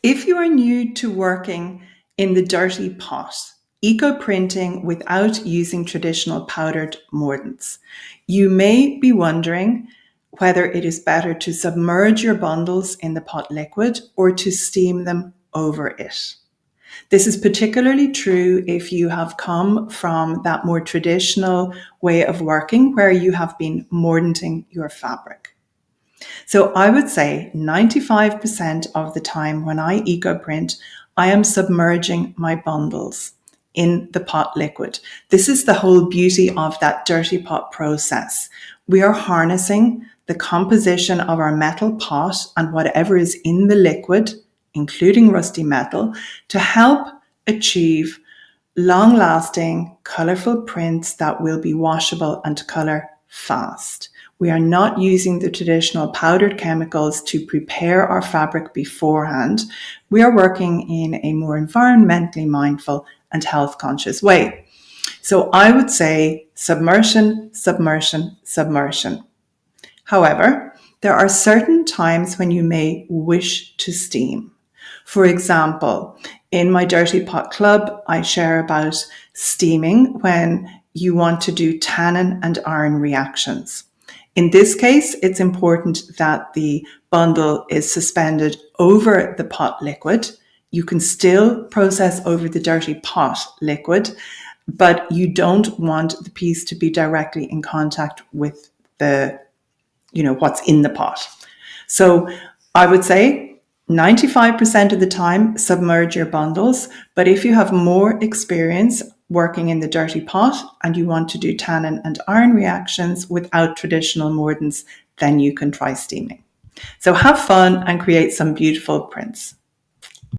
If you are new to working in the dirty pot, eco-printing without using traditional powdered mordants, you may be wondering whether it is better to submerge your bundles in the pot liquid or to steam them over it. This is particularly true if you have come from that more traditional way of working where you have been mordanting your fabric. So I would say 95% of the time when I eco-print, I am submerging my bundles in the pot liquid. This is the whole beauty of that dirty pot process. We are harnessing the composition of our metal pot and whatever is in the liquid, including rusty metal, to help achieve long-lasting, colourful prints that will be washable and colour fast. We are not using the traditional powdered chemicals to prepare our fabric beforehand. We are working in a more environmentally mindful and health conscious way. So I would say submersion, submersion, submersion. However, there are certain times when you may wish to steam. For example, in my Dirty Pot Club, I share about steaming when you want to do tannin and iron reactions. In this case, it's important that the bundle is suspended over the pot liquid. You can still process over the dirty pot liquid, but you don't want the piece to be directly in contact with what's in the pot. So I would say 95% of the time, submerge your bundles. But if you have more experience working in the dirty pot and you want to do tannin and iron reactions without traditional mordants, then you can try steaming. So have fun and create some beautiful prints.